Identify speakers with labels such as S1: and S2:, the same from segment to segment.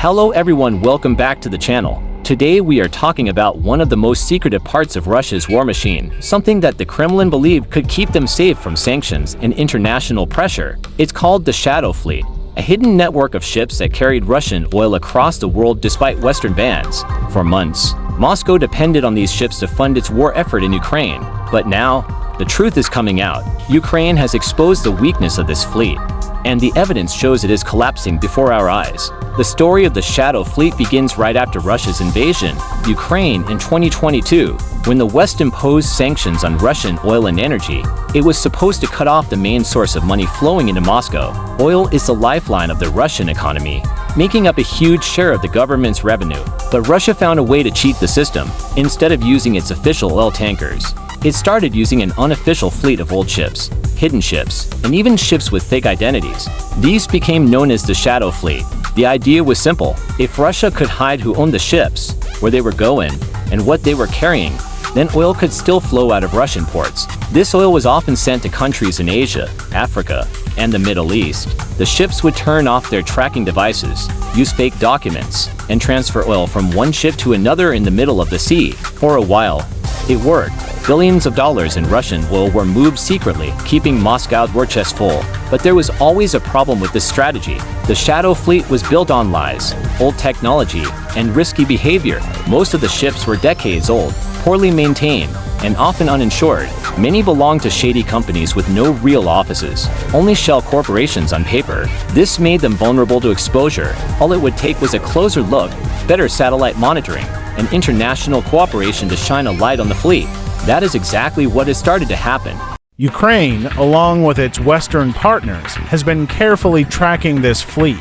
S1: Hello everyone, welcome back to the channel. Today we are talking about one of the most secretive parts of Russia's war machine, something that the Kremlin believed could keep them safe from sanctions and international pressure. It's called the Shadow Fleet, a hidden network of ships that carried Russian oil across the world despite Western bans. For months, Moscow depended on these ships to fund its war effort in Ukraine. But now, the truth is coming out. Ukraine has exposed the weakness of this fleet, and the evidence shows it is collapsing before our eyes. The story of the Shadow Fleet begins right after Russia's invasion of Ukraine in 2022, when the West imposed sanctions on Russian oil and energy. It was supposed to cut off the main source of money flowing into Moscow. Oil is the lifeline of the Russian economy, making up a huge share of the government's revenue. But Russia found a way to cheat the system. Instead of using its official oil tankers, it started using an unofficial fleet of old ships, hidden ships, and even ships with fake identities. These became known as the Shadow Fleet. The idea was simple. If Russia could hide who owned the ships, where they were going, and what they were carrying, then oil could still flow out of Russian ports. This oil was often sent to countries in Asia, Africa, and the Middle East. The ships would turn off their tracking devices, use fake documents, and transfer oil from one ship to another in the middle of the sea. For a while, it worked. Billions of dollars in Russian oil were moved secretly, keeping Moscow's war chest full. But there was always a problem with this strategy. The Shadow Fleet was built on lies, old technology, and risky behavior. Most of the ships were decades old, poorly maintained, and often uninsured. Many belonged to shady companies with no real offices, only shell corporations on paper. This made them vulnerable to exposure. All it would take was a closer look, better satellite monitoring, and international cooperation to shine a light on the fleet. That is exactly what has started to happen.
S2: Ukraine, along with its Western partners, has been carefully tracking this fleet.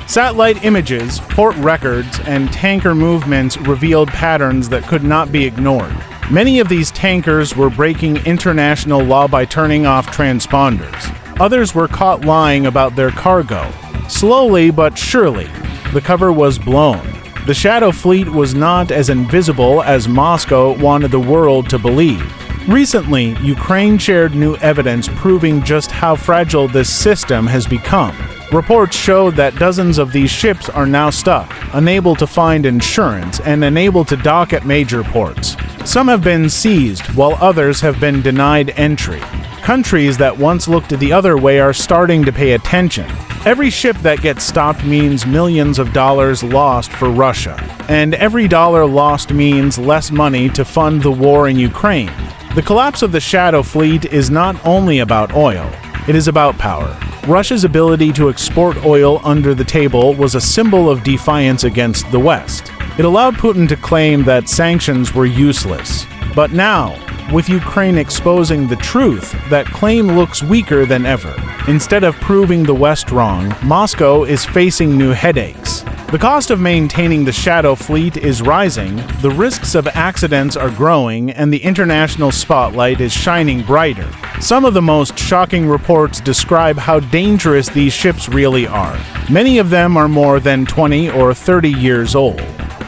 S2: Satellite images, port records, and tanker movements revealed patterns that could not be ignored. Many of these tankers were breaking international law by turning off transponders. Others were caught lying about their cargo. Slowly but surely, the cover was blown. The Shadow Fleet was not as invisible as Moscow wanted the world to believe. Recently, Ukraine shared new evidence proving just how fragile this system has become. Reports showed that dozens of these ships are now stuck, unable to find insurance, and unable to dock at major ports. Some have been seized, while others have been denied entry. Countries that once looked the other way are starting to pay attention. Every ship that gets stopped means millions of dollars lost for Russia, and every dollar lost means less money to fund the war in Ukraine. The collapse of the Shadow Fleet is not only about oil, it is about power. Russia's ability to export oil under the table was a symbol of defiance against the West. It allowed Putin to claim that sanctions were useless. But now, with Ukraine exposing the truth, that claim looks weaker than ever. Instead of proving the West wrong, Moscow is facing new headaches. The cost of maintaining the Shadow Fleet is rising, the risks of accidents are growing, and the international spotlight is shining brighter. Some of the most shocking reports describe how dangerous these ships really are. Many of them are more than 20 or 30 years old.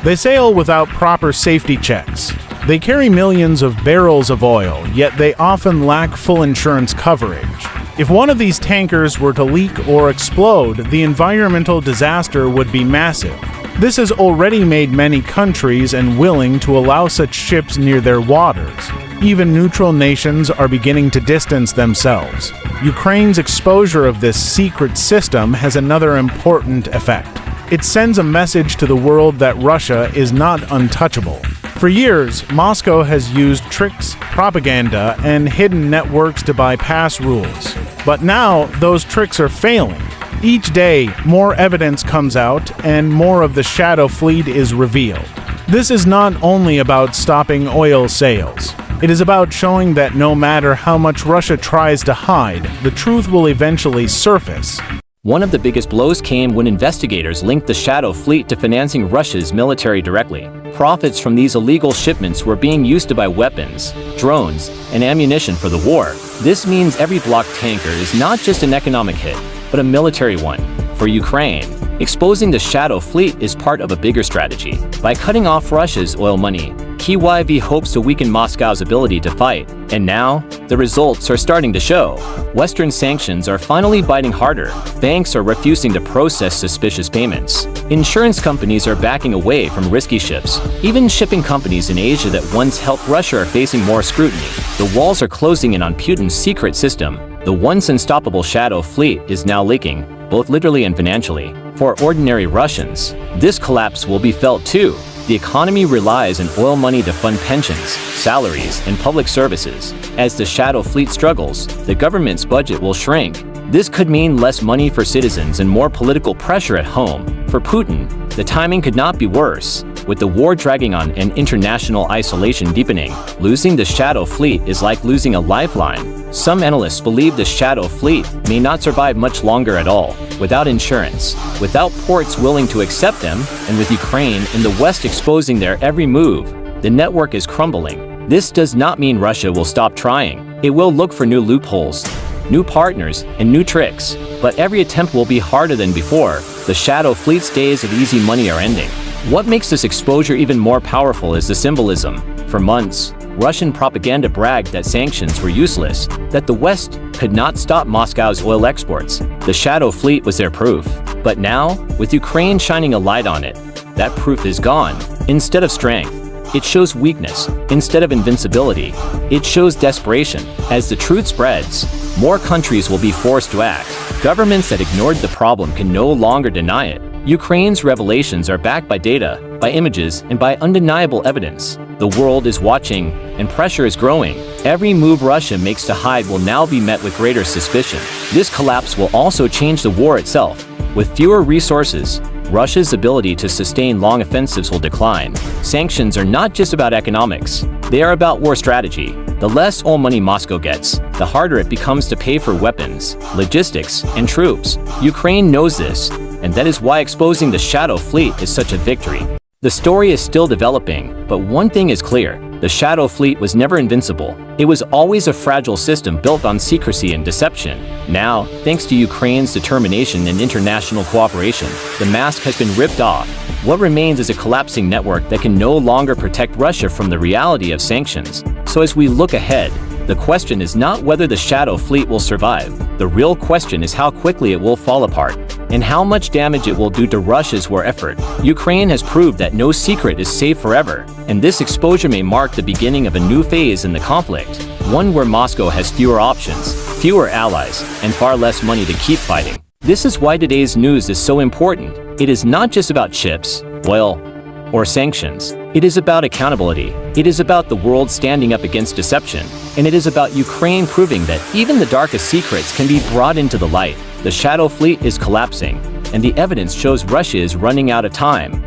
S2: They sail without proper safety checks. They carry millions of barrels of oil, yet they often lack full insurance coverage. If one of these tankers were to leak or explode, the environmental disaster would be massive. This has already made many countries unwilling to allow such ships near their waters. Even neutral nations are beginning to distance themselves. Ukraine's exposure of this secret system has another important effect. It sends a message to the world that Russia is not untouchable. For years, Moscow has used tricks, propaganda, and hidden networks to bypass rules. But now, those tricks are failing. Each day, more evidence comes out, and more of the Shadow Fleet is revealed. This is not only about stopping oil sales. It is about showing that no matter how much Russia tries to hide, the truth will eventually surface.
S1: One of the biggest blows came when investigators linked the Shadow Fleet to financing Russia's military directly. Profits from these illegal shipments were being used to buy weapons, drones, and ammunition for the war. This means every blocked tanker is not just an economic hit, but a military one. For Ukraine, exposing the Shadow Fleet is part of a bigger strategy. By cutting off Russia's oil money, Kyiv hopes to weaken Moscow's ability to fight, and now, the results are starting to show. Western sanctions are finally biting harder, banks are refusing to process suspicious payments. Insurance companies are backing away from risky ships. Even shipping companies in Asia that once helped Russia are facing more scrutiny. The walls are closing in on Putin's secret system. The once unstoppable shadow fleet is now leaking, both literally and financially. For ordinary Russians, this collapse will be felt too. The economy relies on oil money to fund pensions, salaries, and public services. As the shadow fleet struggles, the government's budget will shrink. This could mean less money for citizens and more political pressure at home. For Putin, the timing could not be worse. With the war dragging on and international isolation deepening, losing the shadow fleet is like losing a lifeline. Some analysts believe the shadow fleet may not survive much longer at all. Without insurance, without ports willing to accept them, and with Ukraine and the West exposing their every move, the network is crumbling. This does not mean Russia will stop trying. It will look for new loopholes, new partners, and new tricks. But every attempt will be harder than before. The shadow fleet's days of easy money are ending. What makes this exposure even more powerful is the symbolism. For months, Russian propaganda bragged that sanctions were useless, that the West could not stop Moscow's oil exports. The shadow fleet was their proof. But now, with Ukraine shining a light on it, that proof is gone. Instead of strength, it shows weakness. Instead of invincibility, it shows desperation. As the truth spreads, more countries will be forced to act. Governments that ignored the problem can no longer deny it. Ukraine's revelations are backed by data, by images, and by undeniable evidence. The world is watching, and pressure is growing. Every move Russia makes to hide will now be met with greater suspicion. This collapse will also change the war itself. With fewer resources, Russia's ability to sustain long offensives will decline. Sanctions are not just about economics. They are about war strategy. The less oil money Moscow gets, the harder it becomes to pay for weapons, logistics, and troops. Ukraine knows this, and that is why exposing the shadow fleet is such a victory. The story is still developing, but one thing is clear. The shadow fleet was never invincible. It was always a fragile system built on secrecy and deception. Now, thanks to Ukraine's determination and international cooperation, the mask has been ripped off. What remains is a collapsing network that can no longer protect Russia from the reality of sanctions. So as we look ahead, the question is not whether the shadow fleet will survive. The real question is how quickly it will fall apart, and how much damage it will do to Russia's war effort. Ukraine has proved that no secret is safe forever, and this exposure may mark the beginning of a new phase in the conflict, one where Moscow has fewer options, fewer allies, and far less money to keep fighting. This is why today's news is so important. It is not just about chips, oil, or sanctions. It is about accountability. It is about the world standing up against deception. And it is about Ukraine proving that even the darkest secrets can be brought into the light. The shadow fleet is collapsing, and the evidence shows Russia is running out of time.